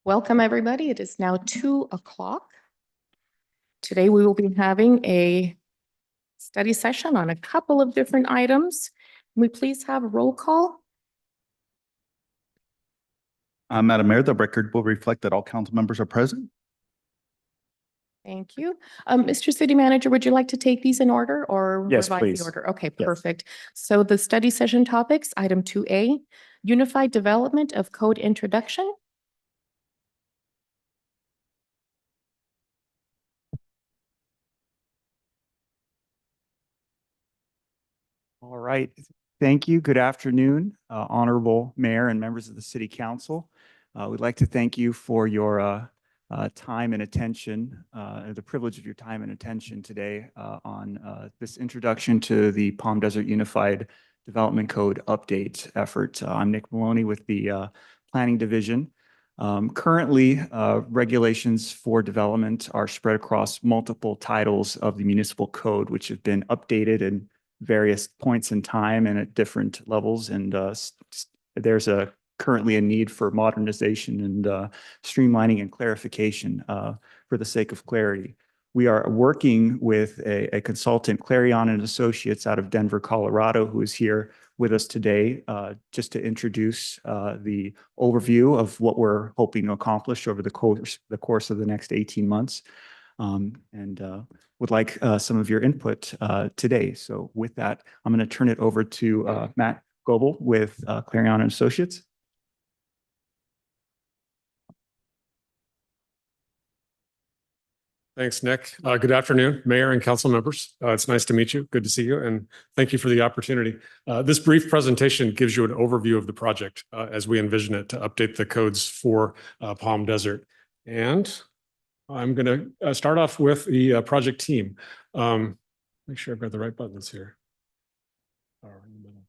Welcome, everybody. It is now 2 o'clock. Today, we will be having a study session on a couple of different items. Can we please have a roll call? Madam Mayor, the record will reflect that all council members are present. Thank you. Mr. City Manager, would you like to take these in order or Yes, revise please. the order? Okay, Yes. perfect. So the study session topics, item 2A, Unified Development of Code Introduction. All right. Thank you. Good afternoon, Honorable Mayor and members of the City Council. We'd like to thank you for your time and attention, the privilege of your time and attention today on this introduction to the Palm Desert Unified Development Code update effort. I'm Nick Maloney with the Planning Division. Currently, regulations for development are spread across multiple titles of the municipal code, which have been updated in various points in time and at different levels. And there's currently a need for modernization and streamlining and clarification for the sake of clarity. We are working with a consultant, Clarion and Associates out of Denver, Colorado, who is here with us today just to introduce the overview of what we're hoping to accomplish over the course of the next 18 months. And would like some of your input today. So with that, I'm going to turn it over to Matt Goebel with Clarion and Associates. Thanks, Nick. Good afternoon, Mayor and council members. It's nice to meet you. Good to see you. And thank you for the opportunity. This brief presentation gives you an overview of the project as we envision it to update the codes for Palm Desert. And I'm going to start off with the project team. Make sure I've got the right buttons here. Oh, in the middle.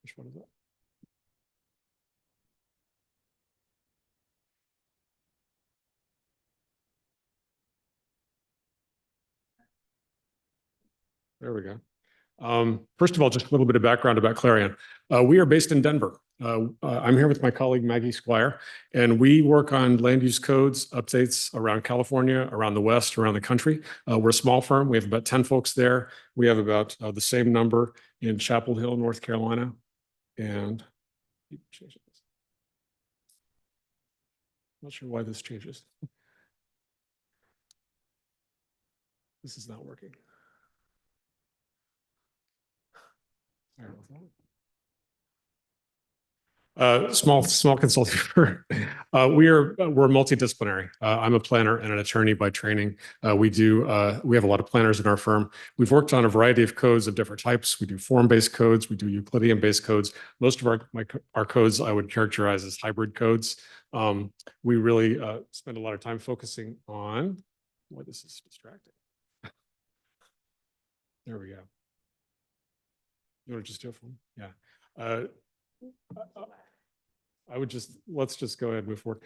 Which one is that? There we go. First of all, just a little bit of background about Clarion. We are based in Denver. I'm here with my colleague, Maggie Squire, and we work on land use codes, updates around California, around the West, around the country. We're a small firm. We have about 10 folks there. We have about the same number in Chapel Hill, North Carolina. And not sure why this changes. This is not working. Small consulting firm. We're multidisciplinary. I'm a planner and an attorney by training. We have a lot of planners in our firm. We've worked on a variety of codes of different types. We do form-based codes. We do Euclidean-based codes. Most of our codes I would characterize as hybrid codes. We really spend a lot of time focusing on. Boy, this is distracting. There we go. You want to just do it for me? Yeah. Let's just go ahead and move forward.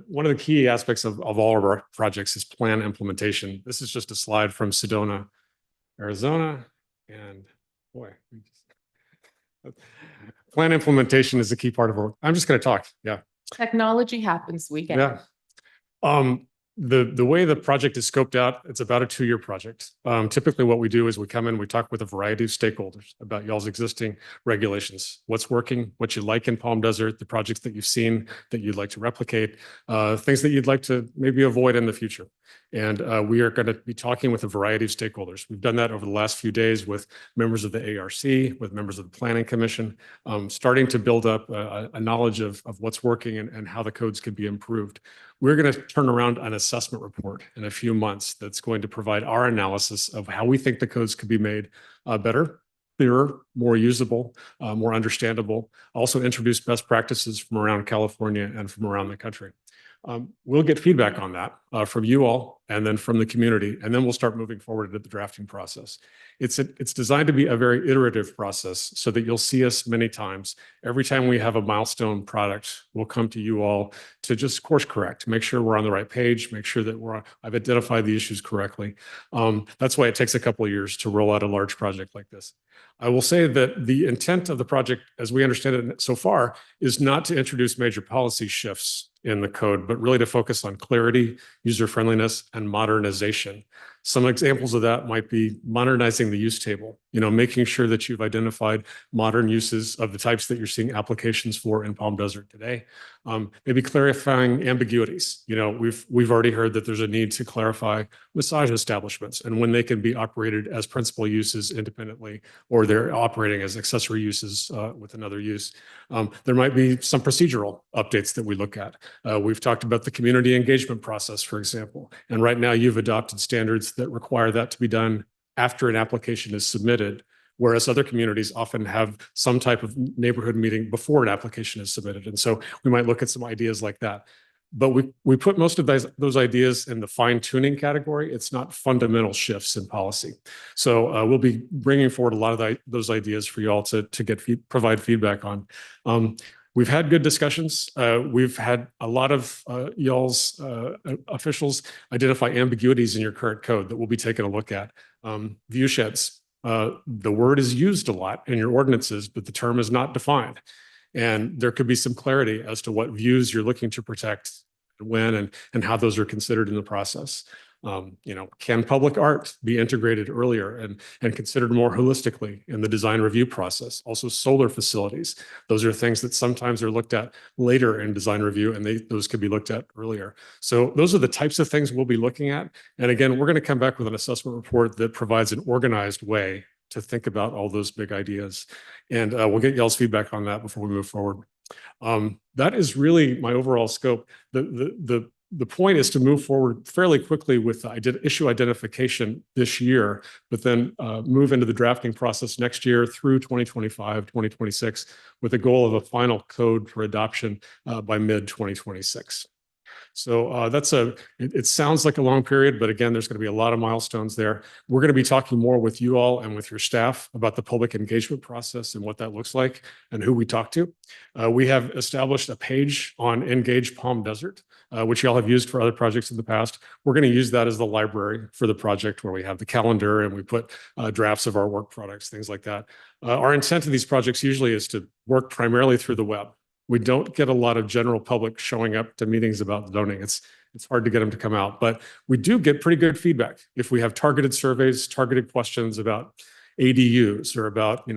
One of the key aspects of all of our projects is plan implementation. This is just a slide from Sedona, Arizona. And boy, plan implementation is a key part of our, I'm just going to talk. Yeah. Technology happens. We get it. Yeah. The way the project is scoped out, it's about a 2-year project. Typically what we do is we come in, we talk with a variety of stakeholders about y'all's existing regulations, what's working, what you like in Palm Desert, the projects that you've seen that you'd like to replicate, things that you'd like to maybe avoid in the future. And we are going to be talking with a variety of stakeholders. We've done that over the last few days with members of the ARC, with members of the Planning Commission, starting to build up a knowledge of what's working and how the codes could be improved. We're going to turn around an assessment report in a few months that's going to provide our analysis of how we think the codes could be made better, clearer, more usable, more understandable. Also introduce best practices from around California and from around the country. We'll get feedback on that from you all and then from the community, and then we'll start moving forward into the drafting process. It's designed to be a very iterative process so that you'll see us many times. Every time we have a milestone product, we'll come to you all to just course correct, make sure we're on the right page, make sure that I've identified the issues correctly. That's why it takes a couple of years to roll out a large project like this. I will say that the intent of the project, as we understand it so far, is not to introduce major policy shifts in the code, but really to focus on clarity, user friendliness, and modernization. Some examples of that might be modernizing the use table, making sure that you've identified modern uses of the types that you're seeing applications for in Palm Desert today. Maybe clarifying ambiguities. We've already heard that there's a need to clarify massage establishments and when they can be operated as principal uses independently, or they're operating as accessory uses with another use. There might be some procedural updates that we look at. We've talked about the community engagement process, for example, and right now you've adopted standards that require that to be done after an application is submitted, whereas other communities often have some type of neighborhood meeting before an application is submitted. And so we might look at some ideas like that. But we put most of those ideas in the fine tuning category. It's not fundamental shifts in policy. So we'll be bringing forward a lot of those ideas for you all to provide feedback on. We've had good discussions. We've had a lot of y'all's officials identify ambiguities in your current code that we'll be taking a look at. View sheds. The word is used a lot in your ordinances, but the term is not defined. And there could be some clarity as to what views you're looking to protect, when, and how those are considered in the process. Can public art be integrated earlier and considered more holistically in the design review process? Also, solar facilities. Those are things that sometimes are looked at later in design review, and those could be looked at earlier. So those are the types of things we'll be looking at. And again, we're going to come back with an assessment report that provides an organized way to think about all those big ideas. And we'll get y'all's feedback on that before we move forward. That is really my overall scope. The point is to move forward fairly quickly with the issue identification this year, but then move into the drafting process next year through 2025, 2026, with the goal of a final code for adoption by mid-2026. So it sounds like a long period, but again, there's going to be a lot of milestones there. We're going to be talking more with you all and with your staff about the public engagement process and what that looks like and who we talk to. We have established a page on Engage Palm Desert, which y'all have used for other projects in the past. We're going to use that as the library for the project, where we have the calendar and we put drafts of our work products, things like that. Our intent of these projects usually is to work primarily through the web. We don't get a lot of general public showing up to meetings about zoning. It's hard to get them to come out, but we do get pretty good feedback. If we have targeted surveys, targeted questions about ADUs or about,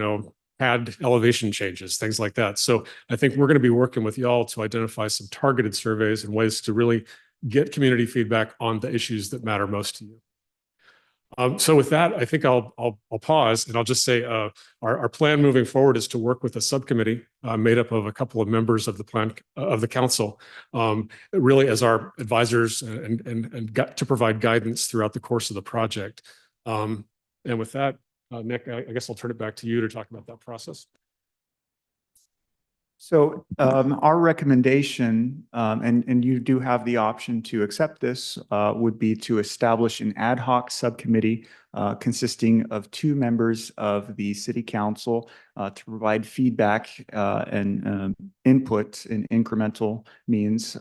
pad elevation changes, things like that. So I think we're going to be working with y'all to identify some targeted surveys and ways to really get community feedback on the issues that matter most to you. So with that, I think I'll pause and I'll just say our plan moving forward is to work with a subcommittee made up of a couple of members of the council, really as our advisors and to provide guidance throughout the course of the project. And with that, Nick, I guess I'll turn it back to you to talk about that process. So our recommendation, and you do have the option to accept this, would be to establish an ad hoc subcommittee consisting of 2 members of the City Council to provide feedback and input in incremental means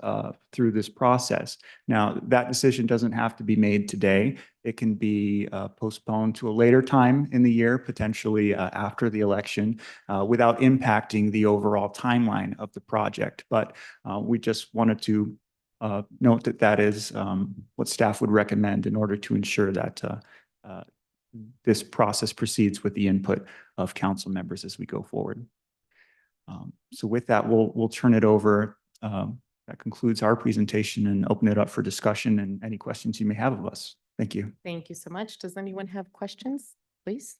through this process. Now, that decision doesn't have to be made today. It can be postponed to a later time in the year, potentially after the election, without impacting the overall timeline of the project. But we just wanted to note that that is what staff would recommend in order to ensure that this process proceeds with the input of council members as we go forward. So with that, we'll turn it over. That concludes our presentation and open it up for discussion and any questions you may have of us. Thank you. Thank you so much. Does anyone have questions, please?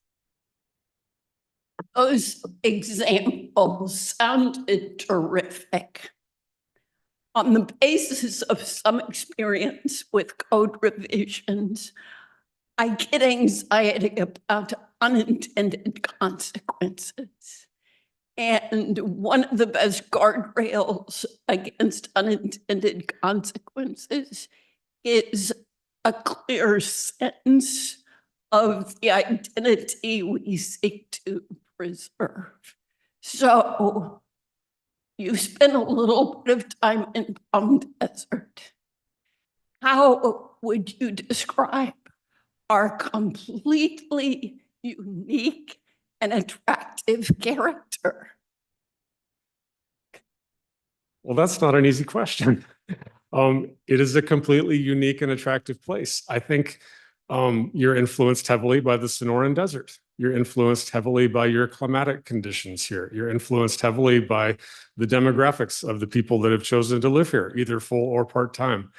Those examples sounded terrific. On the basis of some experience with code revisions, I get anxiety about unintended consequences. And one of the best guardrails against unintended consequences is a clear sense of the identity we seek to preserve. So you spent a little bit of time in Palm Desert. How would you describe our completely unique an attractive character? Well, that's not an easy question. It is a completely unique and attractive place. I think you're influenced heavily by the Sonoran Desert. You're influenced heavily by your climatic conditions here. You're influenced heavily by the demographics of the people that have chosen to live here, either full or part-time.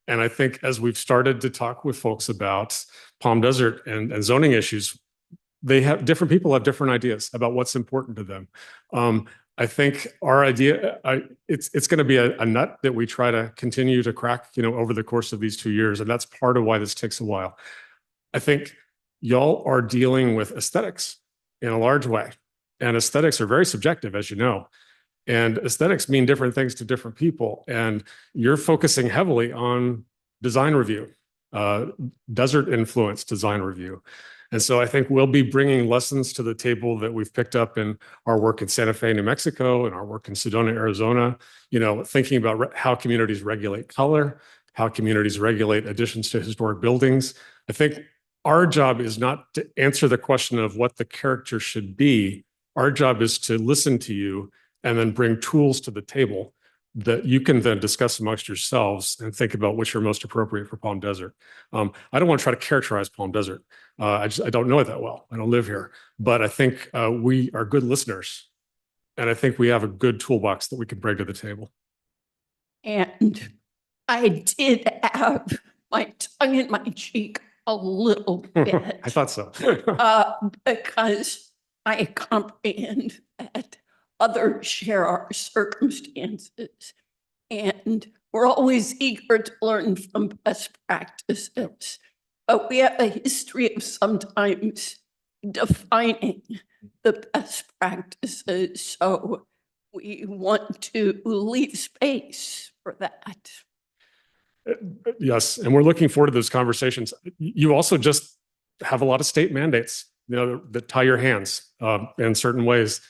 And I think as we've started to talk with folks about Palm Desert and zoning issues, different people have different ideas about what's important to them. I think our idea, it's going to be a nut that we try to continue to crack, over the course of these 2 years. And that's part of why this takes a while. I think y'all are dealing with aesthetics in a large way. And aesthetics are very subjective, as you know. And aesthetics mean different things to different people. And you're focusing heavily on design review, desert influence design review. And so I think we'll be bringing lessons to the table that we've picked up in our work in Santa Fe, New Mexico, and our work in Sedona, Arizona, thinking about how communities regulate color, how communities regulate additions to historic buildings. I think our job is not to answer the question of what the character should be. Our job is to listen to you and then bring tools to the table that you can then discuss amongst yourselves and think about which are most appropriate for Palm Desert. I don't want to try to characterize Palm Desert. I don't know it that well. I don't live here, but I think we are good listeners, and I think we have a good toolbox that we can bring to the table. And I did have my tongue in my cheek a little bit. I thought so. Because I comprehend that others share our circumstances, and we're always eager to learn from best practices. But we have a history of sometimes defining the best practices, so we want to leave space for that. Yes, and we're looking forward to those conversations. You also just have a lot of state mandates, that tie your hands in certain ways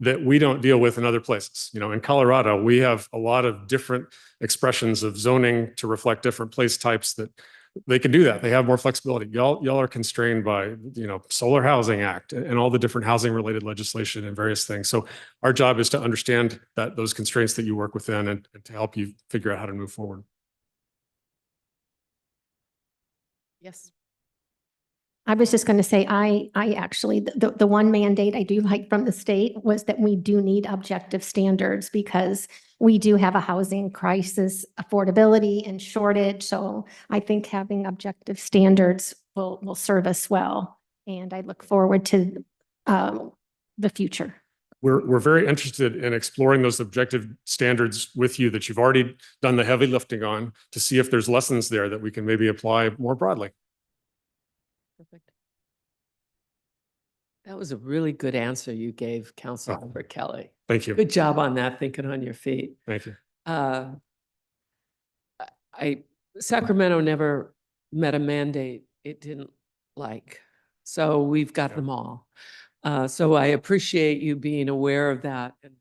that we don't deal with in other places. In Colorado, we have a lot of different expressions of zoning to reflect different place types that they can do that. They have more flexibility. Y'all are constrained by, Solar Housing Act and all the different housing related legislation and various things. So our job is to understand those constraints that you work within and to help you figure out how to move forward. Yes. I was just going to say, I actually, the one mandate I do like from the state was that we do need objective standards because we do have a housing crisis, affordability and shortage. So I think having objective standards will serve us well. And I look forward to the future. We're very interested in exploring those objective standards with you that you've already done the heavy lifting on to see if there's lessons there that we can maybe apply more broadly. Perfect. That was a really good answer you gave, Councilmember Kelly. Thank you. Good job on that, thinking on your feet. Thank you. Sacramento never met a mandate it didn't like. So we've got them all. So I appreciate you being aware of that and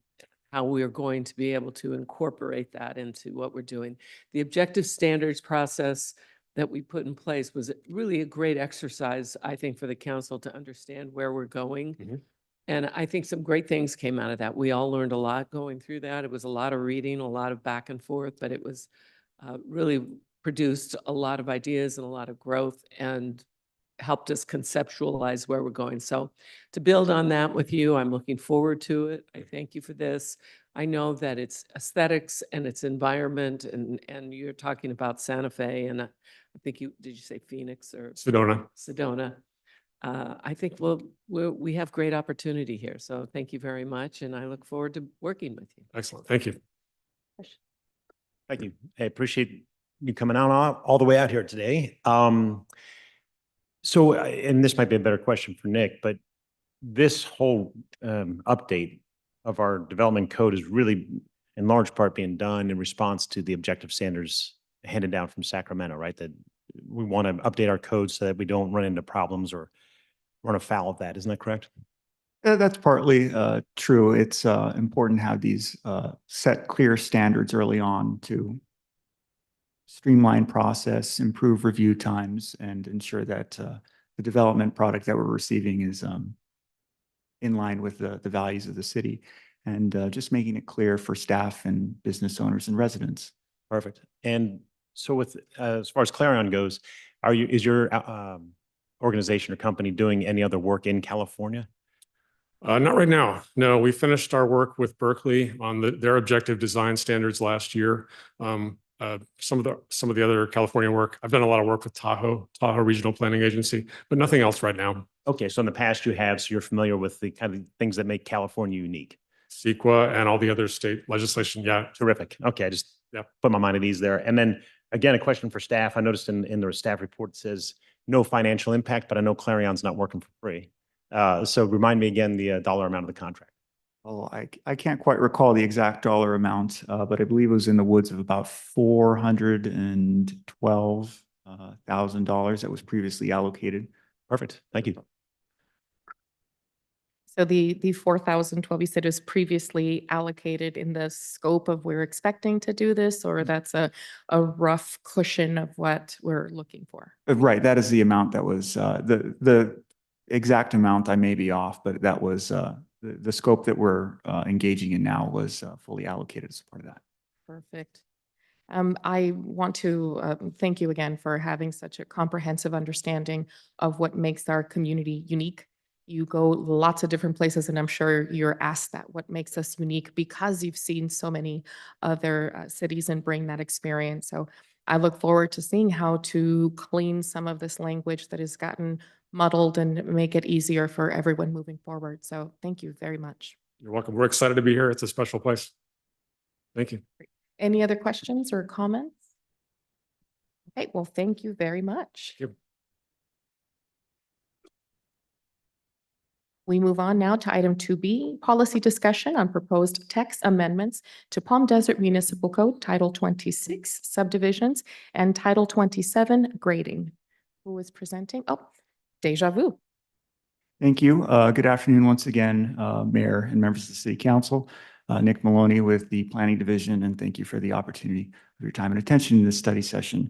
how we're going to be able to incorporate that into what we're doing. The objective standards process that we put in place was really a great exercise, I think, for the council to understand where we're going. Mm-hmm. And I think some great things came out of that. We all learned a lot going through that. It was a lot of reading, a lot of back and forth, but it was really produced a lot of ideas and a lot of growth and helped us conceptualize where we're going. So to build on that with you, I'm looking forward to it. I thank you for this. I know that it's aesthetics and it's environment, and you're talking about Santa Fe, and I think did you say Phoenix or Sedona? Sedona. I think we have great opportunity here. So thank you very much, and I look forward to working with you. Excellent. Thank you. Thank you. I appreciate you coming out all the way out here today. So, and this might be a better question for Nick, but this whole update of our development code is really in large part being done in response to the objective standards handed down from Sacramento, right? That we want to update our code so that we don't run into problems or run afoul of that. Isn't that correct? That's partly true. It's important to have these set clear standards early on to streamline process, improve review times, and ensure that the development product that we're receiving is in line with the values of the city, and just making it clear for staff and business owners and residents. Perfect. And so with, as far as Clarion goes, is your organization or company doing any other work in California? Not right now. No, we finished our work with Berkeley on their objective design standards last year. Some of the other California work, I've done a lot of work with Tahoe Regional Planning Agency, but nothing else right now. Okay, so in the past you have, so you're familiar with the kind of things that make California unique. CEQA and all the other state legislation. Yeah. Terrific. Okay, I just Yeah. put my mind at ease there. And then again, a question for staff. I noticed in the staff report it says no financial impact, but I know Clarion's not working for free. So remind me again the dollar amount of the contract. Well, I can't quite recall the exact dollar amount, but I believe it was in the woods of about $412,000 that was previously allocated. Perfect. Thank you. So the 4,012 you said was previously allocated in the scope of we're expecting to do this, or that's a rough cushion of what we're looking for? Right, that is the amount that was, the exact amount I may be off, but that was, the scope that we're engaging in now was fully allocated as part of that. Perfect. I want to thank you again for having such a comprehensive understanding of what makes our community unique. You go lots of different places, and I'm sure you're asked that, what makes us unique, because you've seen so many other cities and bring that experience. So I look forward to seeing how to clean some of this language that has gotten muddled and make it easier for everyone moving forward. So thank you very much. You're welcome. We're excited to be here. It's a special place. Thank you. Any other questions or comments? Okay, well, thank you very much. Thank you. We move on now to item 2B, policy discussion on proposed text amendments to Palm Desert Municipal Code, Title 26, subdivisions, and Title 27, grading. Who is presenting? Oh, deja vu. Thank you. Good afternoon once again, Mayor and members of the City Council. Nick Maloney with the Planning Division, and thank you for the opportunity of your time and attention in this study session.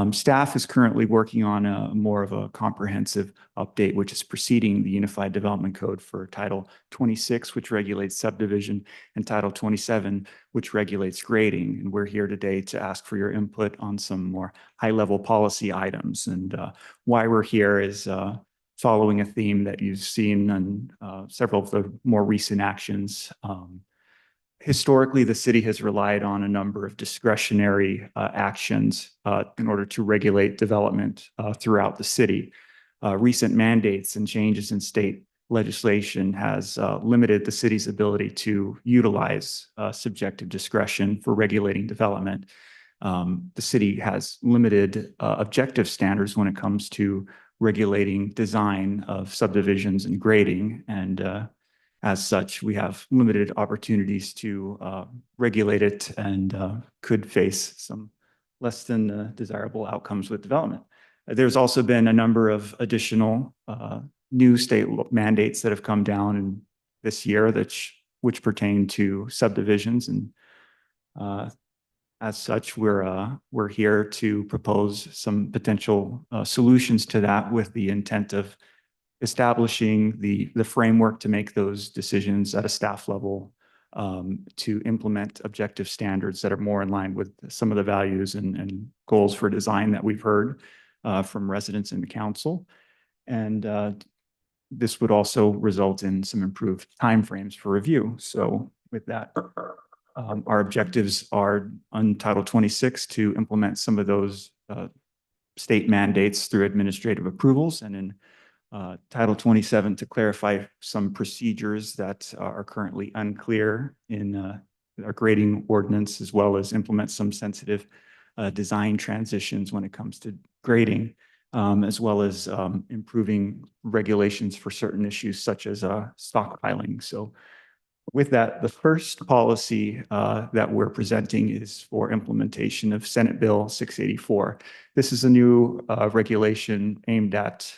Staff is currently working on more of a comprehensive update, which is preceding the Unified Development Code for Title 26, which regulates subdivision, and Title 27, which regulates grading. And we're here today to ask for your input on some more high-level policy items. And why we're here is following a theme that you've seen on several of the more recent actions. Historically, the city has relied on a number of discretionary actions in order to regulate development throughout the city. Recent mandates and changes in state legislation has limited the city's ability to utilize subjective discretion for regulating development. The city has limited objective standards when it comes to regulating design of subdivisions and grading, and as such, we have limited opportunities to regulate it, and could face some less than desirable outcomes with development. There's also been a number of additional new state mandates that have come down in this year which pertain to subdivisions, and as such, we're here to propose some potential solutions to that, with the intent of establishing the framework to make those decisions at a staff level, to implement objective standards that are more in line with some of the values and goals for design that we've heard from residents in the council. And this would also result in some improved timeframes for review. So with that, our objectives are on Title 26 to implement some of those state mandates through administrative approvals, and in Title 27 to clarify some procedures that are currently unclear in our grading ordinance, as well as implement some sensitive design transitions when it comes to grading, as well as improving regulations for certain issues such as stockpiling. So with that, the first policy that we're presenting is for implementation of Senate Bill 684. This is a new regulation aimed at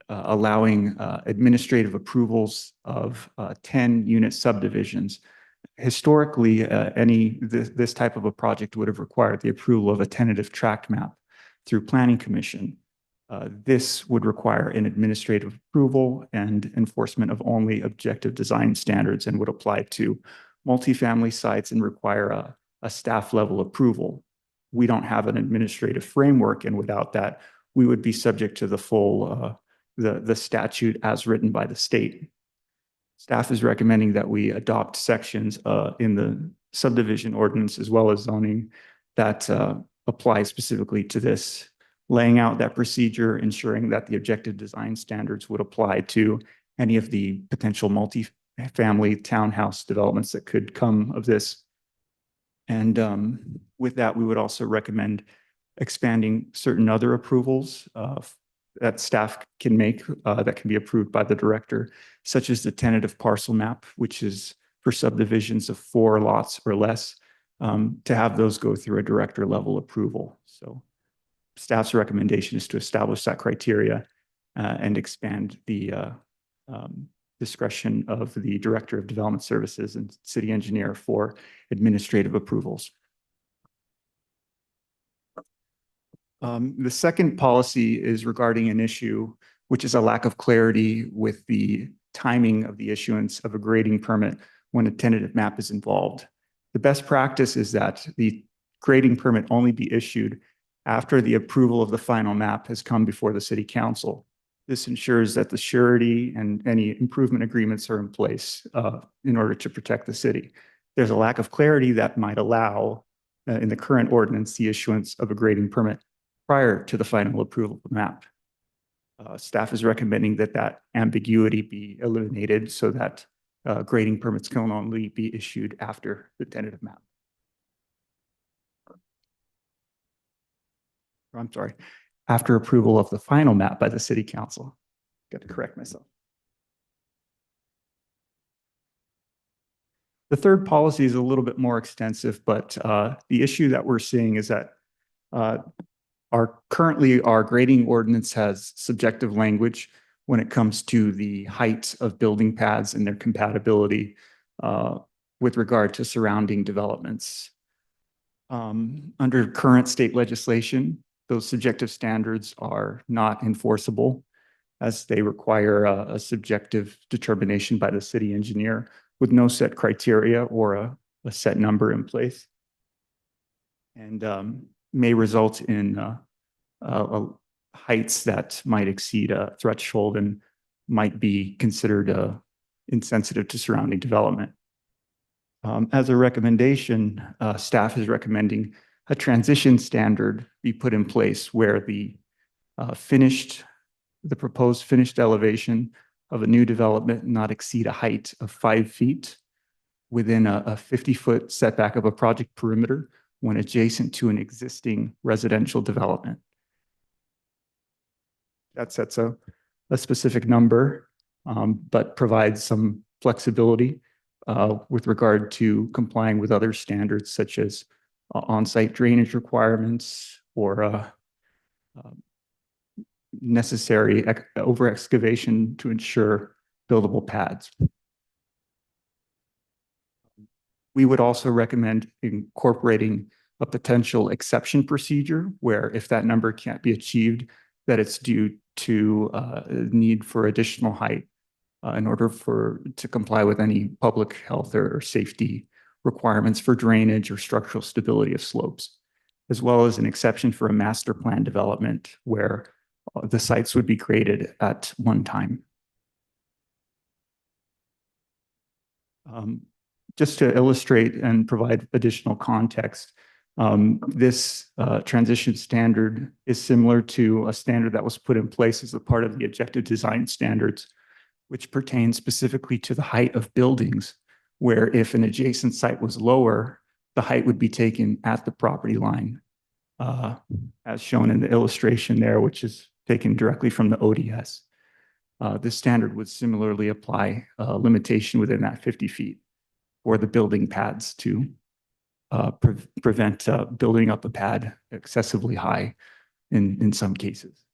allowing administrative approvals of 10-unit subdivisions. Historically, this type of a project would have required the approval of a tentative tract map through Planning Commission. This would require an administrative approval and enforcement of only objective design standards and would apply to multifamily sites and require a staff level approval. We don't have an administrative framework, and without that, we would be subject to the full the statute as written by the state. Staff is recommending that we adopt sections in the subdivision ordinance as well as zoning that apply specifically to this, laying out that procedure, ensuring that the objective design standards would apply to any of the potential multi-family townhouse developments that could come of this. And with that, we would also recommend expanding certain other approvals that staff can make that can be approved by the director, such as the tentative parcel map, which is for subdivisions of 4 lots or less, to have those go through a director level approval. So staff's recommendation is to establish that criteria and expand the discretion of the Director of Development Services and City Engineer for administrative approvals. The second policy is regarding an issue, which is a lack of clarity with the timing of the issuance of a grading permit when a tentative map is involved. The best practice is that the grading permit only be issued after the approval of the final map has come before the City Council. This ensures that the surety and any improvement agreements are in place in order to protect the city. There's a lack of clarity that might allow, in the current ordinance, the issuance of a grading permit prior to the final approval of the map. Staff is recommending that that ambiguity be eliminated so that grading permits can only be issued after the tentative map. I'm sorry, after approval of the final map by the City Council. Got to correct myself. The third policy is a little bit more extensive, but the issue that we're seeing is that currently our grading ordinance has subjective language when it comes to the height of building pads and their compatibility with regard to surrounding developments. Under current state legislation, those subjective standards are not enforceable as they require a subjective determination by the city engineer with no set criteria or a set number in place, and may result in heights that might exceed a threshold and might be considered insensitive to surrounding development. As a recommendation, staff is recommending a transition standard be put in place where the proposed finished elevation of a new development not exceed a height of 5 feet within a 50-foot setback of a project perimeter when adjacent to an existing residential development. That sets a specific number, but provides some flexibility with regard to complying with other standards such as on-site drainage requirements or necessary over-excavation to ensure buildable pads. We would also recommend incorporating a potential exception procedure where if that number can't be achieved, that it's due to need for additional height in order to comply with any public health or safety requirements for drainage or structural stability of slopes, as well as an exception for a master plan development where the sites would be created at one time. Just to illustrate and provide additional context, this transition standard is similar to a standard that was put in place as a part of the objective design standards, which pertains specifically to the height of buildings, where if an adjacent site was lower, the height would be taken at the property line, as shown in the illustration there, which is taken directly from the ODS. This standard would similarly apply a limitation within that 50 feet for the building pads to prevent building up a pad excessively high in some cases.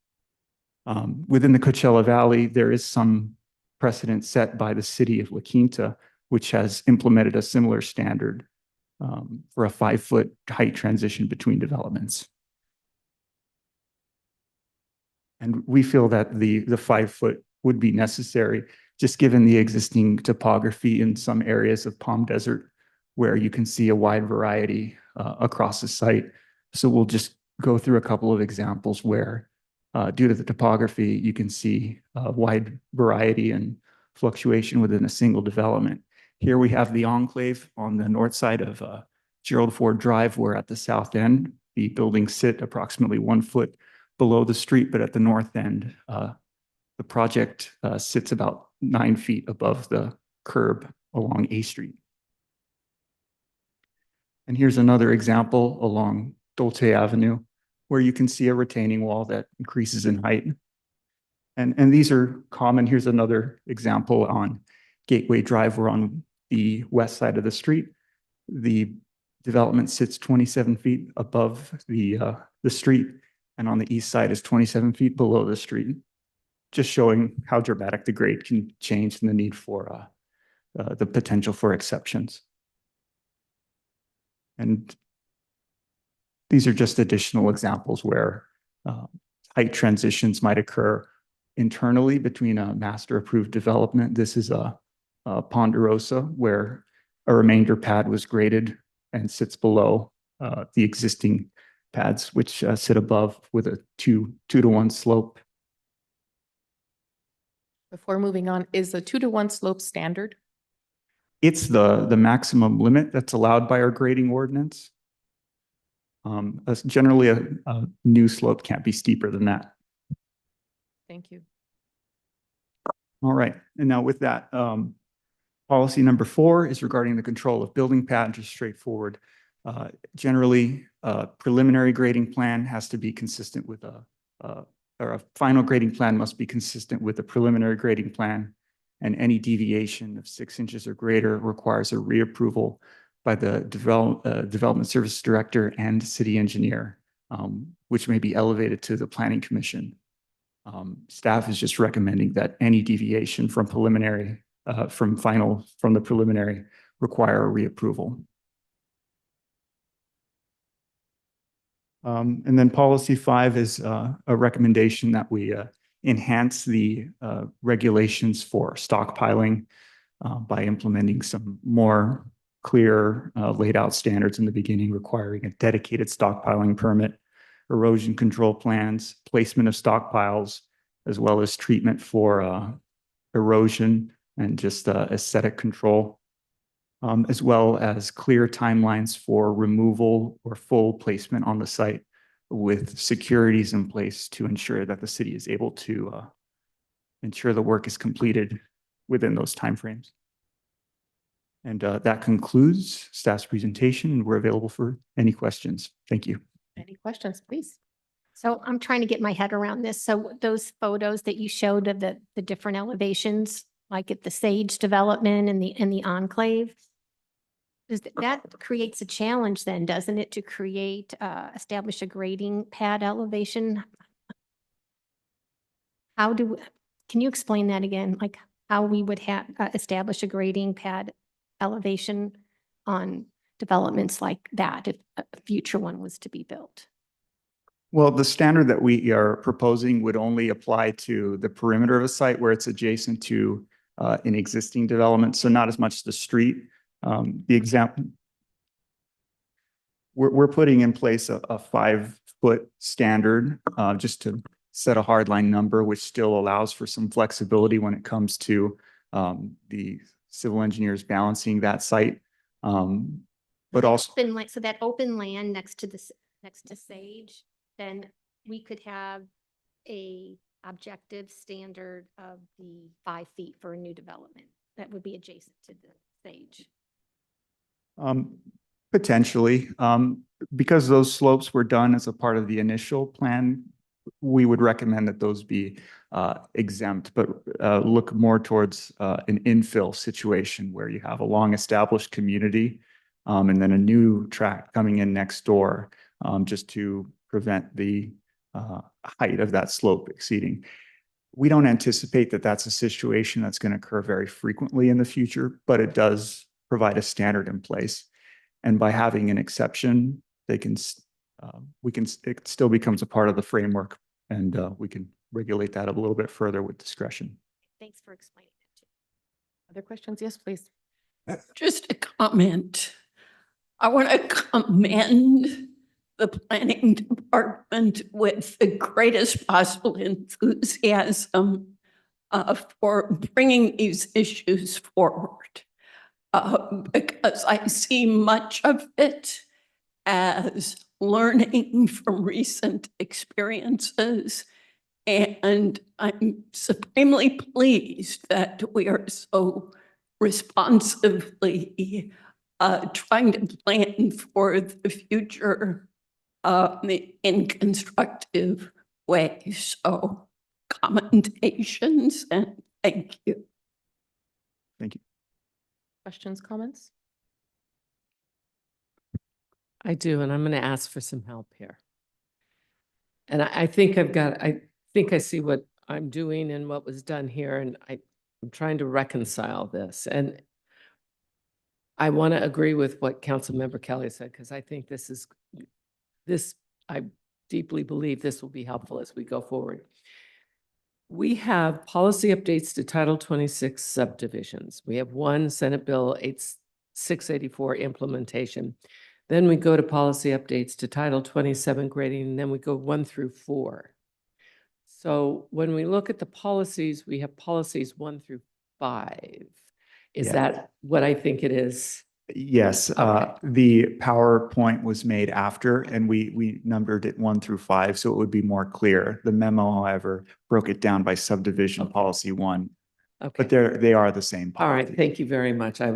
Within the Coachella Valley, there is some precedent set by the city of La Quinta, which has implemented a similar standard for a 5-foot height transition between developments. And we feel that the 5-foot would be necessary, just given the existing topography in some areas of Palm Desert where you can see a wide variety across the site. So we'll just go through a couple of examples where due to the topography, you can see a wide variety and fluctuation within a single development. Here we have the enclave on the north side of Gerald Ford Drive, where at the south end, the buildings sit approximately 1 foot below the street, but at the north end, the project sits about 9 feet above the curb along A Street. And here's another example along Dolce Avenue, where you can see a retaining wall that increases in height. And these are common. Here's another example on Gateway Drive. We're on the west side of the street. The development sits 27 feet above the street, and on the east side is 27 feet below the street, just showing how dramatic the grade can change and the need for the potential for exceptions. And these are just additional examples where height transitions might occur internally between a master approved development. This is a Ponderosa, where a remainder pad was graded and sits below the existing pads, which sit above with a 2-to-1 slope. Before moving on, is a 2-to-1 slope standard? It's the maximum limit that's allowed by our grading ordinance. Generally, a new slope can't be steeper than that. Thank you. All right, and now with that, policy number 4 is regarding the control of building pad, just straightforward. Generally, a preliminary grading plan has to be consistent with or a final grading plan must be consistent with a preliminary grading plan, and any deviation of 6 inches or greater requires a reapproval by the development service director and city engineer, which may be elevated to the planning commission. Staff is just recommending that any deviation from preliminary, from the preliminary require a reapproval. And then policy 5 is a recommendation that we enhance the regulations for stockpiling by implementing some more clear laid out standards in the beginning, requiring a dedicated stockpiling permit, erosion control plans, placement of stockpiles, as well as treatment for erosion and just aesthetic control, as well as clear timelines for removal or full placement on the site with securities in place to ensure that the city is able to ensure the work is completed within those timeframes. And that concludes staff's presentation, and we're available for any questions. Thank you. Any questions, please? So I'm trying to get my head around this. So those photos that you showed of the different elevations, like at the Sage development and the enclave, that creates a challenge then, doesn't it, to create, establish a grading pad elevation? Can you explain that again? Like how we would have, establish a grading pad elevation on developments like that if a future one was to be built? Well, the standard that we are proposing would only apply to the perimeter of a site where it's adjacent to an existing development, so not as much the street. The example, we're putting in place a 5-foot standard just to set a hardline number, which still allows for some flexibility when it comes to the civil engineers balancing that site. But also, So that open land next to Sage, then we could have a objective standard of the 5 feet for a new development that would be adjacent to the Sage. Potentially, because those slopes were done as a part of the initial plan, we would recommend that those be exempt, but look more towards an infill situation where you have a long established community and then a new tract coming in next door, just to prevent the height of that slope exceeding. We don't anticipate that that's a situation that's going to occur very frequently in the future, but it does provide a standard in place. And by having an exception, it still becomes a part of the framework, and we can regulate that a little bit further with discretion. Thanks for explaining that too. Other questions? Yes, please. Just a comment. I want to commend the planning department with the greatest possible enthusiasm for bringing these issues forward. Because I see much of it as learning from recent experiences. And I'm supremely pleased that we are so responsively trying to plan for the future in constructive ways. So commendations and thank you. Thank you. Questions, comments? I do, and I'm going to ask for some help here. And I think I think I see what I'm doing and what was done here, and I'm trying to reconcile this. And I want to agree with what Councilmember Kelly said, because I think I deeply believe this will be helpful as we go forward. We have policy updates to Title 26 subdivisions. We have one Senate Bill 684 implementation. Then we go to policy updates to Title 27 grading, and then we go 1 through 4. So when we look at the policies, we have policies 1 through 5. Is Yeah. that what I think it is? Yes, Okay. the PowerPoint was made after, and we numbered it 1 through 5, so it would be more clear. The memo, however, broke it down by subdivision Okay. policy 1, Okay. but they are the same All right. policy. Thank you very much. I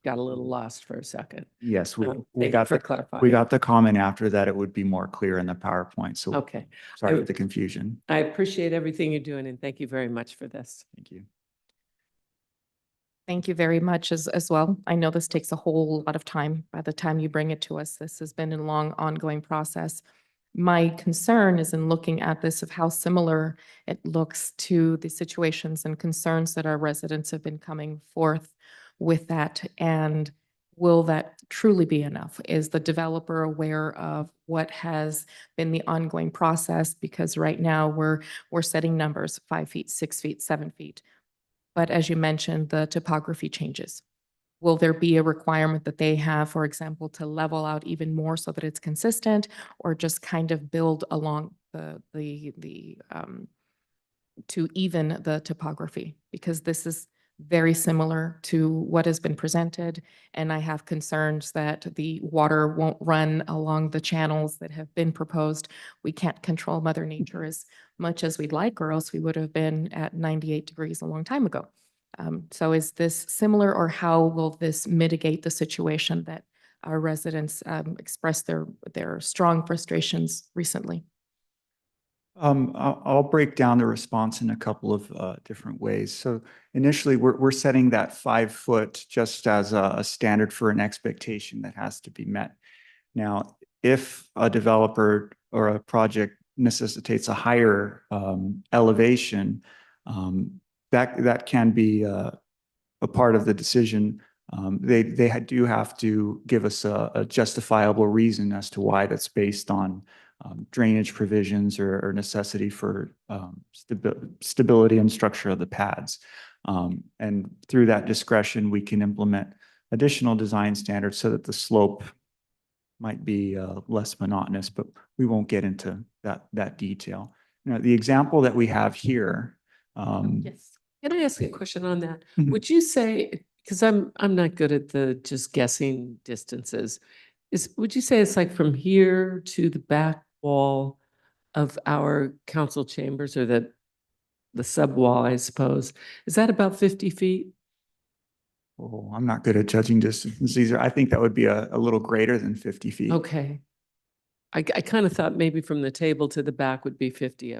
got a little lost for a second. Yes, we Thank you got for the clarifying. we got the comment after that it would be more clear in the PowerPoint. So Okay. sorry I- for the confusion. I appreciate everything you're doing, and thank you very much for this. Thank you. Thank you very much as well. I know this takes a whole lot of time. By the time you bring it to us, this has been a long ongoing process. My concern is in looking at this of how similar it looks to the situations and concerns that our residents have been coming forth with that. And will that truly be enough? Is the developer aware of what has been the ongoing process? Because right now we're setting numbers 5 feet, 6 feet, 7 feet. But as you mentioned, the topography changes. Will there be a requirement that they have, for example, to level out even more so that it's consistent, or just kind of build along to even the topography? Because this is very similar to what has been presented, and I have concerns that the water won't run along the channels that have been proposed. We can't control Mother Nature as much as we'd like, or else we would have been at 98 degrees a long time ago. So is this similar, or how will this mitigate the situation that our residents expressed their strong frustrations recently? I'll break down the response in a couple of different ways. So initially, we're setting that 5 foot just as a standard for an expectation that has to be met. Now, if a developer or a project necessitates a higher elevation, that can be a part of the decision. They do have to give us a justifiable reason as to why that's based on drainage provisions or necessity for stability and structure of the pads. And through that discretion, we can implement additional design standards so that the slope might be less monotonous, but we won't get into that detail. The example that we have here. Yes. Can I ask you a question on that? Mhm. Would you say, because I'm not good at the just guessing distances, would you say it's like from here to the back wall of our council chambers, or the sub wall, I suppose? Is that about 50 feet? Oh, I'm not good at judging distances. I think that would be a little greater than 50 feet. Okay. I kind of thought maybe from the table to the back would be 50.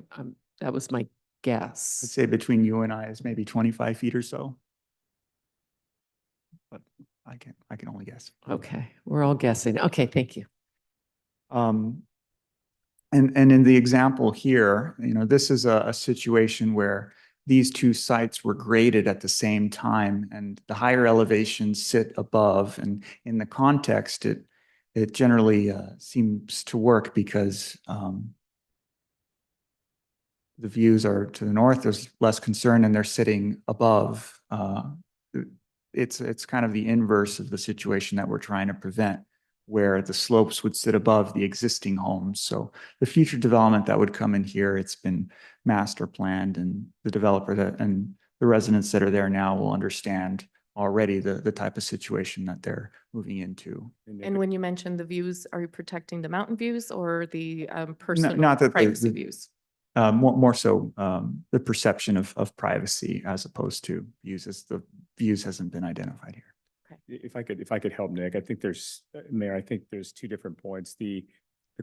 That was my I'd guess. say between you and I is maybe 25 feet or so. But I can only guess. Okay, we're all guessing. Okay, thank you. And in the example here, this is a situation where these two sites were graded at the same time, and the higher elevations sit above. And in the context, it generally seems to work because the views are to the north, there's less concern and they're sitting above. It's kind of the inverse of the situation that we're trying to prevent, where the slopes would sit above the existing homes. So the future development that would come in here, it's been master planned, and the developer and the residents that are there now will understand already the type of situation that they're moving into. And when you mention the views, are you protecting the mountain views or the personal not that privacy views? More so the perception of privacy as opposed to views, as the views hasn't been identified here. If I could help Nick, I think Mayor, I think there's two different points. The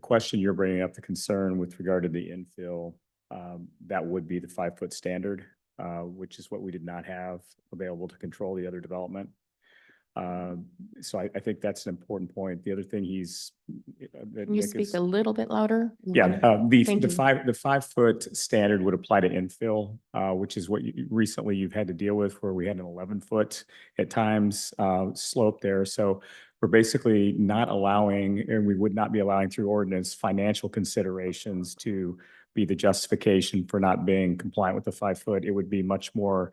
question you're bringing up, the concern with regard to the infill, that would be the 5-foot standard, which is what we did not have available to control the other development. So I think that's an important point. The other thing Can you speak a little bit louder? Yeah, Thank you. the 5-foot standard would apply to infill, which is what recently you've had to deal with, where we had an 11-foot at times slope there. So we're basically not allowing, and we would not be allowing through ordinance, financial considerations to be the justification for not being compliant with the 5-foot. It would be much more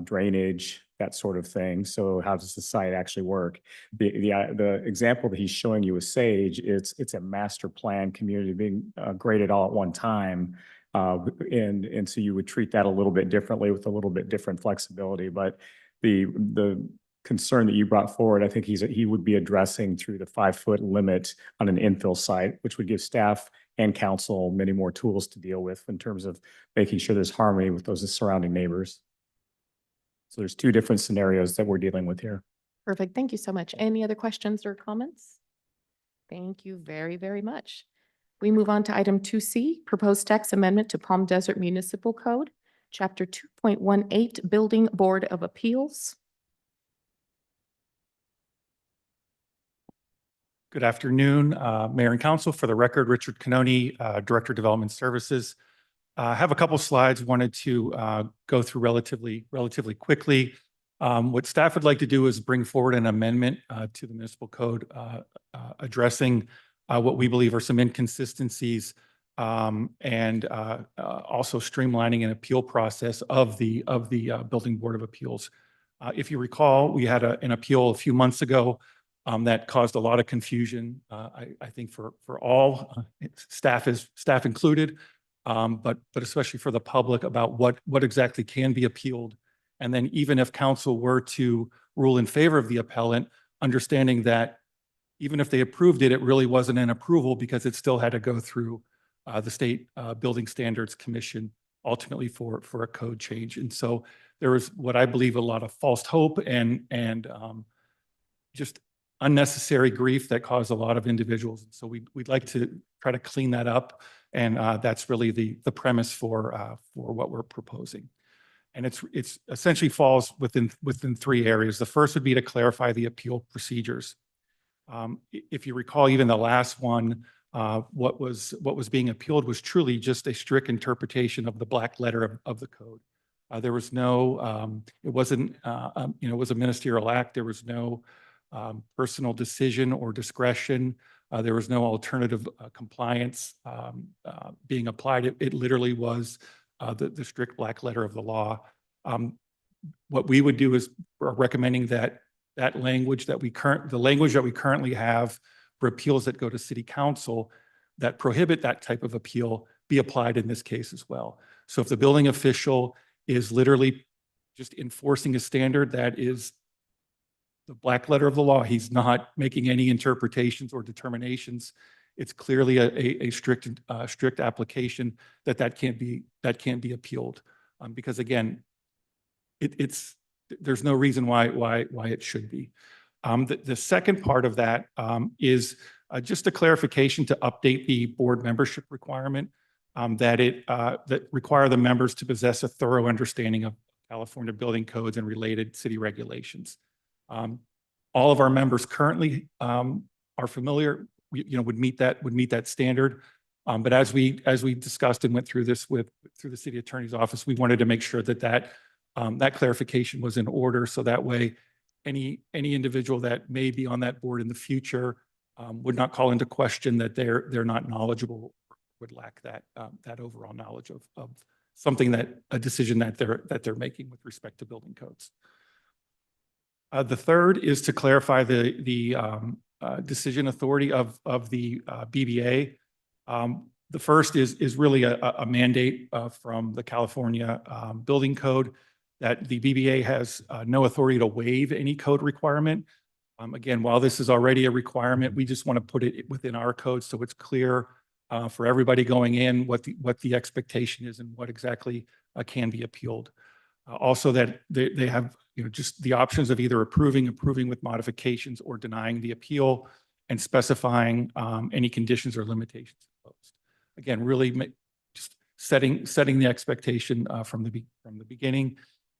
drainage, that sort of thing. So how does the site actually work? The example that he's showing you with Sage, it's a master plan community being graded all at one time. And so you would treat that a little bit differently with a little bit different flexibility. But the concern that you brought forward, I think he would be addressing through the 5-foot limit on an infill site, which would give staff and council many more tools to deal with in terms of making sure there's harmony with those surrounding neighbors. So there's two different scenarios that we're dealing with here. Perfect. Thank you so much. Any other questions or comments? Thank you very, very much. We move on to item 2C, proposed text amendment to Palm Desert Municipal Code, Chapter 2.18, Building Board of Appeals. Good afternoon, Mayor and Council. For the record, Richard Canoni, Director of Development Services. I have a couple slides, wanted to go through relatively quickly. What staff would like to do is bring forward an amendment to the municipal code addressing what we believe are some inconsistencies and also streamlining an appeal process of the Building Board of Appeals. If you recall, we had an appeal a few months ago that caused a lot of confusion, I think for all staff included. But especially for the public about what exactly can be appealed. And then even if council were to rule in favor of the appellant, understanding that even if they approved it, it really wasn't an approval because it still had to go through the State Building Standards Commission ultimately for a code change. And so there was what I believe a lot of false hope and just unnecessary grief that caused a lot of individuals. So we'd like to try to clean that up. And that's really the premise for what we're proposing. And it's essentially falls within 3 areas. The first would be to clarify the appeal procedures. If you recall, even the last one, what was being appealed was truly just a strict interpretation of the black letter of the code. There was no, it wasn't, it was a ministerial act. There was no personal decision or discretion. There was no alternative compliance being applied. It literally was the strict black letter of the law. What we would do is we're recommending that language that the language that we currently have for appeals that go to city council that prohibit that type of appeal be applied in this case as well. So if the building official is literally just enforcing a standard that is the black letter of the law, he's not making any interpretations or determinations. It's clearly a strict application that can't be appealed because again, there's no reason why it should be. The second part of that is just a clarification to update the board membership requirement that require the members to possess a thorough understanding of California building codes and related city regulations. All of our members currently are familiar, would meet that standard. But as we discussed and went through this through the city attorney's office, we wanted to make sure that clarification was in order. So that way, any individual that may be on that board in the future would not call into question that they're not knowledgeable, would lack that overall knowledge of a decision that they're making with respect to building codes. The third is to clarify the decision authority of the BBA. The first is really a mandate from the California Building Code that the BBA has no authority to waive any code requirement. Again, while this is already a requirement, we just want to put it within our code so it's clear for everybody going in what the expectation is and what exactly can be appealed. Also that they have just the options of either approving with modifications or denying the appeal and specifying any conditions or limitations imposed. Again, really just setting the expectation from the beginning.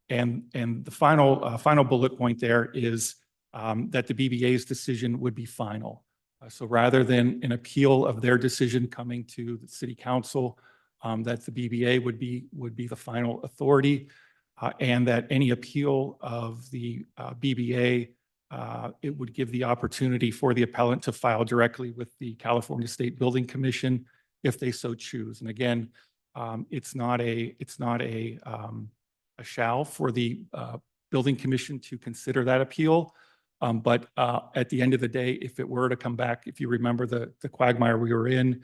And the final bullet point there is that the BBA's decision would be final. So rather than an appeal of their decision coming to the city council, that the BBA would be the final authority, and that any appeal of the BBA, it would give the opportunity for the appellant to file directly with the California State Building Commission if they so choose. And again, it's not a shall for the Building Commission to consider that appeal. But at the end of the day, if it were to come back, if you remember the quagmire we were in,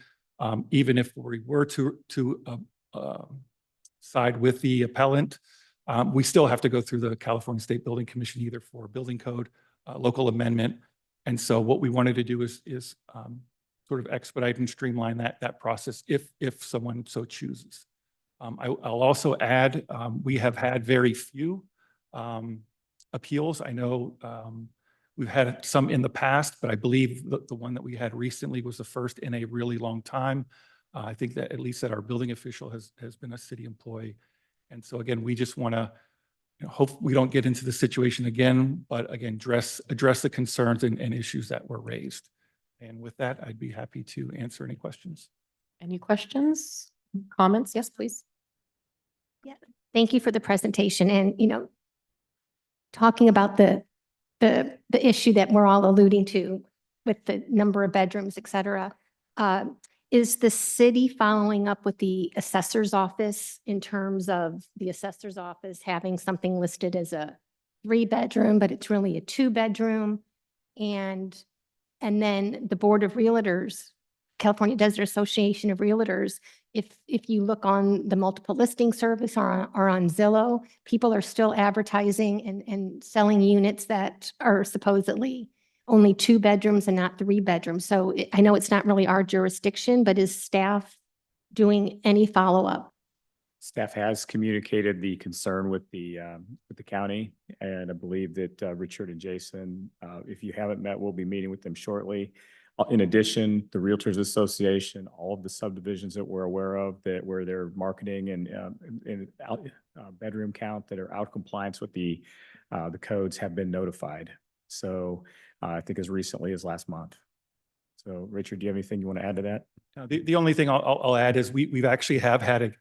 even if we were to side with the appellant, we still have to go through the California State Building Commission either for building code, local amendment. And so what we wanted to do is sort of expedite and streamline that process if someone so chooses. I'll also add, we have had very few appeals. I know we've had some in the past, but I believe the one that we had recently was the first in a really long time. I think that at least that our building official has been a city employee. And so again, we just want to hope we don't get into the situation again, but again, address the concerns and issues that were raised. And with that, I'd be happy to answer any questions. Any questions, comments? Yes, please. Yeah, thank you for the presentation. And, talking about the issue that we're all alluding to with the number of bedrooms, et cetera, is the city following up with the assessor's office in terms of the assessor's office having something listed as a 3-bedroom, but it's really a 2-bedroom? And then the Board of Realtors, California Desert Association of Realtors, if you look on the multiple listing service or on Zillow, people are still advertising and selling units that are supposedly only 2 bedrooms and not 3 bedrooms. So I know it's not really our jurisdiction, but is staff doing any follow-up? Staff has communicated the concern with the county, and I believe that Richard and Jason, if you haven't met, we'll be meeting with them shortly. In addition, the Realtors Association, all of the subdivisions that we're aware of where they're marketing and bedroom count that are out of compliance with the codes have been notified. So I think as recently as last month. So Richard, do you have anything you want to add to that? The only thing I'll add is we've actually have had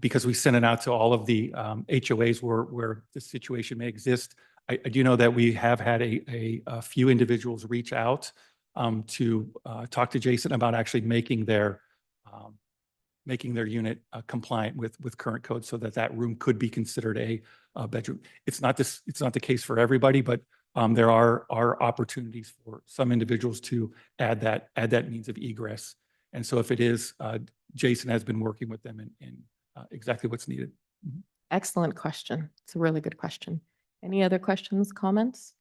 because we sent it out to all of the HOAs where this situation may exist. I do know that we have had a few individuals reach out to talk to Jason about actually making their unit compliant with current code so that room could be considered a bedroom. It's not the case for everybody, but there are opportunities for some individuals to add that means of egress. And so if it is, Jason has been working with them in exactly what's needed. Excellent question. It's a really good question. Any other questions, comments?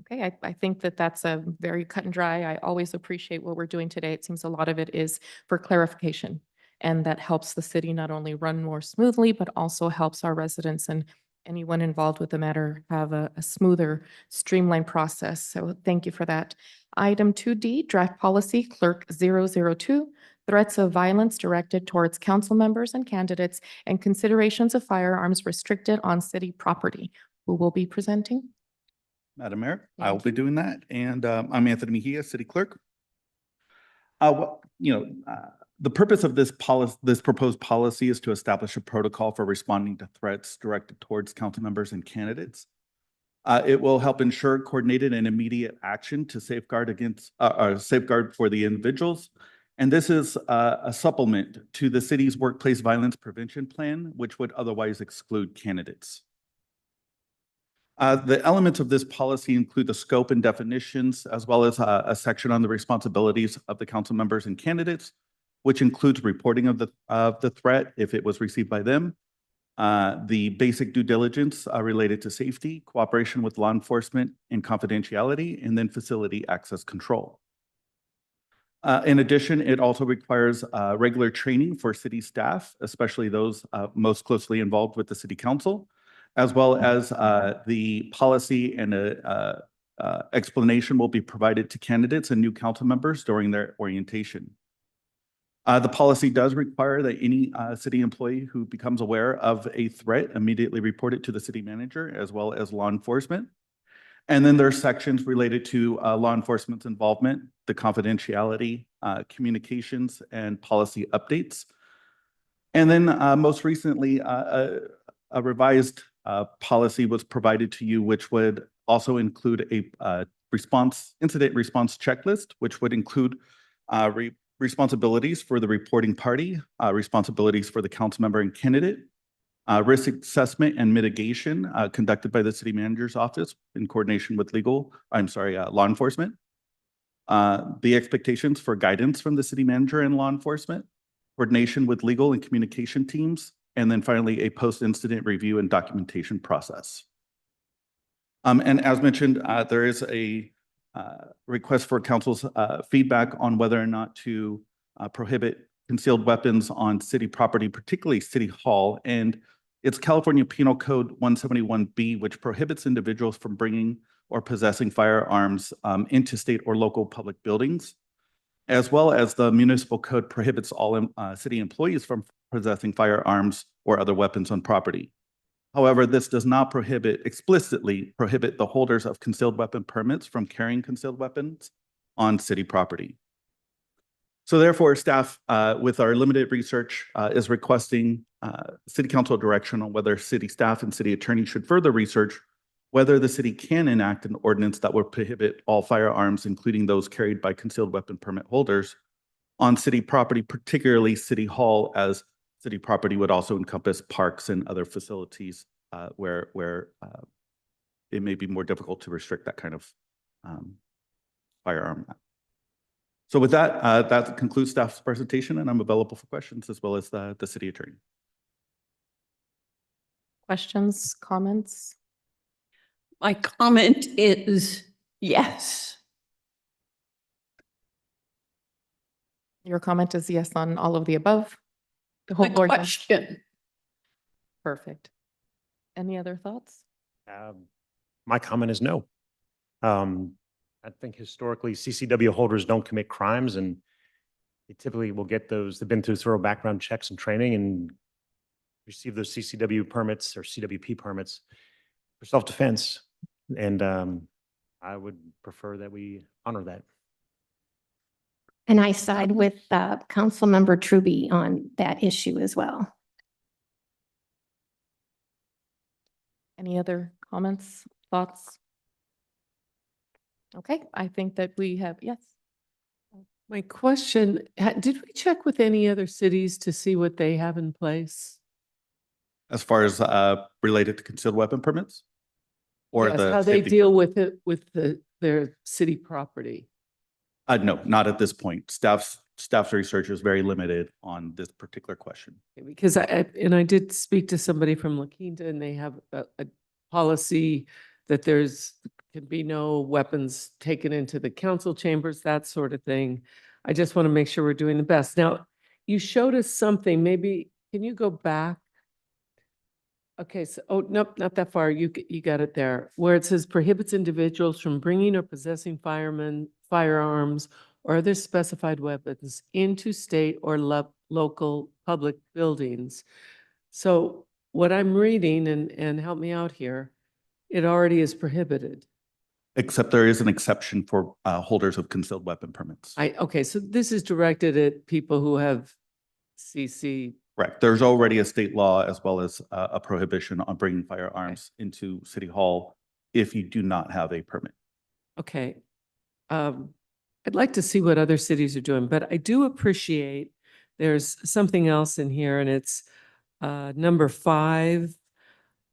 Okay, I think that's a very cut and dry. I always appreciate what we're doing today. It seems a lot of it is for clarification, and that helps the city not only run more smoothly, but also helps our residents and anyone involved with the matter have a smoother, streamlined process. So thank you for that. Item 2D, draft policy, clerk 002, threats of violence directed towards council members and candidates and considerations of firearms restricted on city property. Who will be presenting? Madam Mayor, I Thank will be doing that. And I'm Anthony Mejia, City Clerk. The purpose of this proposed policy is to establish a protocol for responding to threats directed towards council members and candidates. It will help ensure coordinated and immediate action to safeguard for the individuals And this is a supplement to the city's workplace violence prevention plan, which would otherwise exclude candidates. The elements of this policy include the scope and definitions, as well as a section on the responsibilities of the council members and candidates, which includes reporting of the threat if it was received by them, the basic due diligence related to safety, cooperation with law enforcement and confidentiality, and then facility access control. In addition, it also requires regular training for city staff, especially those most closely involved with the city council, as well as the policy and explanation will be provided to candidates and new council members during their orientation. The policy does require that any city employee who becomes aware of a threat immediately report it to the city manager as well as law enforcement. And then there are sections related to law enforcement's involvement, the confidentiality, communications, and policy updates. And then most recently, a revised policy was provided to you, which would also include a incident response checklist, which would include responsibilities for the reporting party, responsibilities for the council member and candidate, risk assessment and mitigation conducted by the city manager's office in coordination with law enforcement, the expectations for guidance from the city manager and law enforcement, coordination with legal and communication teams, and then finally a post-incident review and documentation process. And as mentioned, there is a request for council's feedback on whether or not to prohibit concealed weapons on city property, particularly City Hall. And it's California Penal Code 171B, which prohibits individuals from bringing or possessing firearms into state or local public buildings, as well as the municipal code prohibits all city employees from possessing firearms or other weapons on property. However, this does not explicitly prohibit the holders of concealed weapon permits from carrying concealed weapons on city property. So therefore, staff, with our limited research, is requesting city council direction on whether city staff and city attorney should further research whether the city can enact an ordinance that would prohibit all firearms, including those carried by concealed weapon permit holders, on city property, particularly City Hall, as city property would also encompass parks and other facilities where it may be more difficult to restrict that kind of firearm. So with that, that concludes staff's presentation, and I'm available for questions as well as the city attorney. Questions, comments? My comment is yes. Your comment is yes on all of the above? The whole My board? question. Perfect. Any other thoughts? My comment is no. I think historically CCW holders don't commit crimes, and they typically will get those. They've been through thorough background checks and training and receive those CCW permits or CWP permits for self-defense. And I would prefer that we honor that. And I side with Councilmember Truby on that issue as well. Any other comments, thoughts? Okay, I think that we have, yes. My question, did we check with any other cities to see what they have in place? As far as related to concealed weapon permits? Or Yes, the how they safety deal with it, with their city property? No, not at this point. Staff's research is very limited on this particular question. Because I did speak to somebody from La Quinta, and they have a policy that can be no weapons taken into the council chambers, that sort of thing. I just want to make sure we're doing the best. Now, you showed us something, maybe, can you go back? Okay, so, oh, nope, not that far. You got it there, where it says prohibits individuals from bringing or possessing firearms or other specified weapons into state or local public buildings. So what I'm reading, and help me out here, it already is prohibited. Except there is an exception for holders of concealed weapon permits. Okay, so this is directed at people who have CC. Correct. There's already a state law as well as a prohibition on bringing firearms into City Hall if you do not have a permit. Okay. I'd like to see what other cities are doing, but I do appreciate there's something else in here, and it's number 5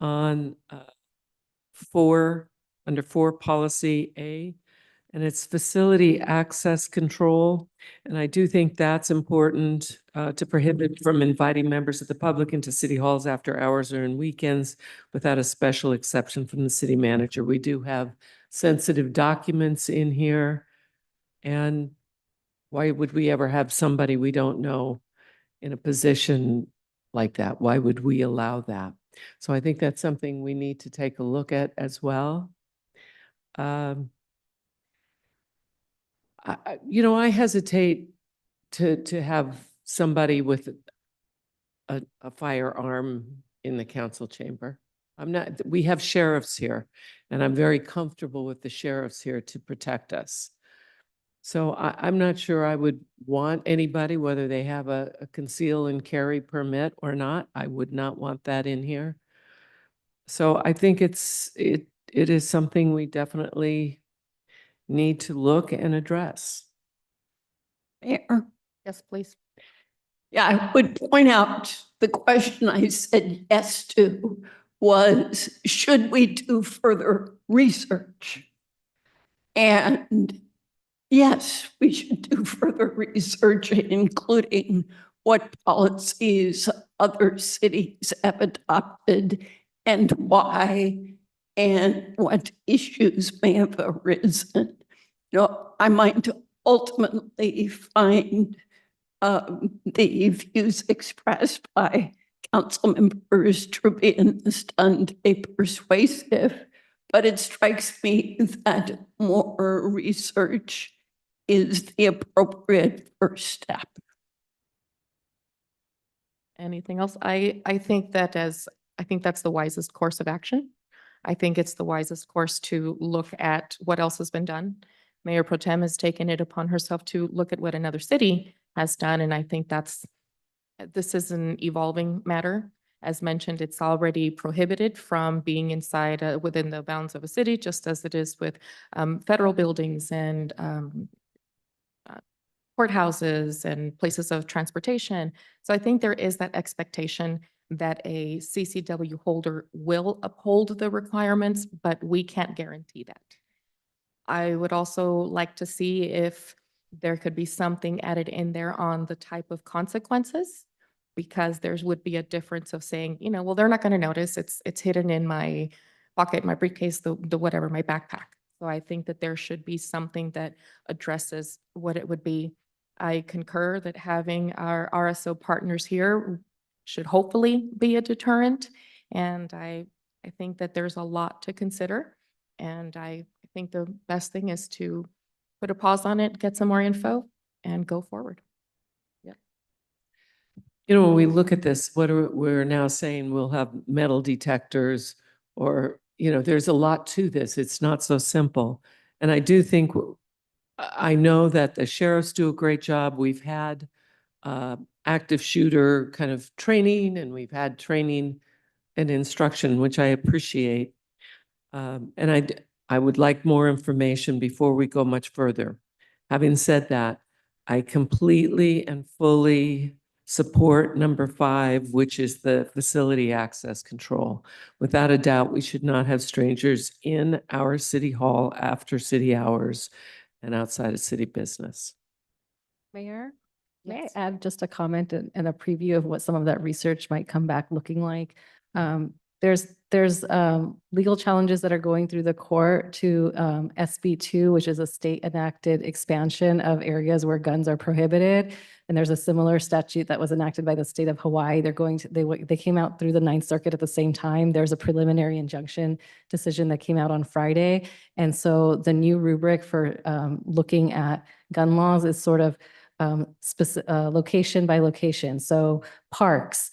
on 4, under 4 policy A, and it's facility access control. And I do think that's important to prohibit from inviting members of the public into city halls after hours or in weekends without a special exception from the city manager. We do have sensitive documents in here. And why would we ever have somebody we don't know in a position like that? Why would we allow that? So I think that's something we need to take a look at as well. I hesitate to have somebody with a firearm in the council chamber. We have sheriffs here, and I'm very comfortable with the sheriffs here to protect us. So I'm not sure I would want anybody, whether they have a conceal and carry permit or not. I would not want that in here. So I think it is something we definitely need to look and address. Mayor? Yes, please. Yeah, I would point out the question I said yes to was, should we do further research? And yes, we should do further research, including what policies other cities have adopted and why, and what issues may have arisen. I might ultimately find the views expressed by council members Trubin and Sunday persuasive, but it strikes me that more research is the appropriate first step. Anything else? I think that's the wisest course of action. I think it's the wisest course to look at what else has been done. Mayor Pro Tem has taken it upon herself to look at what another city has done, and I think this is an evolving matter. As mentioned, it's already prohibited from being inside within the bounds of a city, just as it is with federal buildings and courthouses and places of transportation. So I think there is that expectation that a CCW holder will uphold the requirements, but we can't guarantee that. I would also like to see if there could be something added in there on the type of consequences, because there would be a difference of saying, well, they're not going to notice. It's hidden in my pocket, my briefcase, the whatever, my backpack. So I think that there should be something that addresses what it would be. I concur that having our RSO partners here should hopefully be a deterrent. And I think that there's a lot to consider. And I think the best thing is to put a pause on it, get some more info, and go forward. When we look at this, we're now saying we'll have metal detectors, or, there's a lot to this. It's not so simple. And I do think, I know that the sheriffs do a great job. We've had active shooter kind of training, and we've had training and instruction, which I appreciate. And I would like more information before we go much further. Having said that, I completely and fully support number 5, which is the facility access control. Without a doubt, we should not have strangers in our city hall after city hours and outside of city business. Mayor, may I Yes. add just a comment and a preview of what some of that research might come back looking like? There's legal challenges that are going through the court to SB2, which is a state enacted expansion of areas where guns are prohibited. And there's a similar statute that was enacted by the state of Hawaii. They came out through the Ninth Circuit at the same time. There's a preliminary injunction decision that came out on Friday. And so the new rubric for looking at gun laws is sort of location by location. So parks,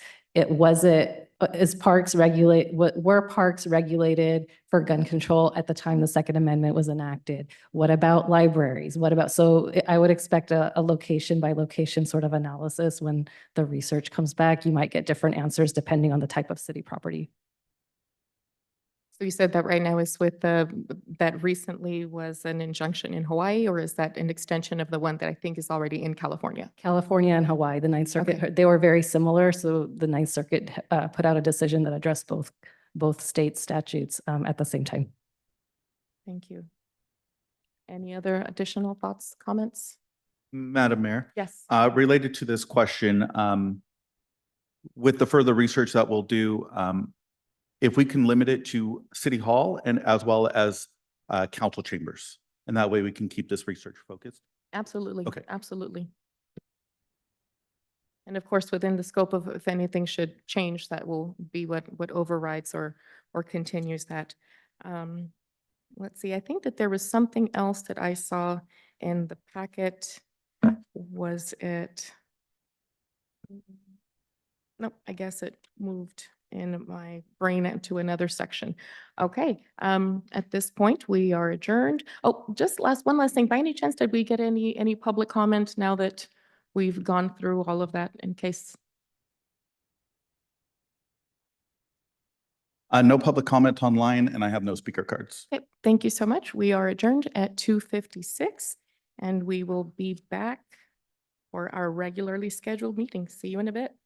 were parks regulated for gun control at the time the Second Amendment was enacted? What about libraries? So I would expect a location by location sort of analysis when the research comes back. You might get different answers depending on the type of city property. So you said that right now is with that recently was an injunction in Hawaii, or is that an extension of the one that I think is already in California? California and Hawaii, the Ninth Circuit, Okay. they were very similar. So the Ninth Circuit put out a decision that addressed both state statutes at the same time. Thank you. Any other additional thoughts, comments? Madam Mayor, Yes. related to this question, with the further research that we'll do, if we can limit it to City Hall and as well as council chambers, and that way we can keep this research focused. Absolutely. Okay. Absolutely. And of course, within the scope of if anything should change, that will be what overrides or continues that. Let's see, I think that there was something else that I saw in the packet. Was it? Nope, I guess it moved in my brain into another section. Okay, at this point, we are adjourned. Oh, just one last thing. By any chance, did we get any public comment now that we've gone through all of that in case? No public comment online, and I have no speaker cards. Okay, thank you so much. We are adjourned at 2:56, and we will be back for our regularly scheduled meeting. See you in a bit.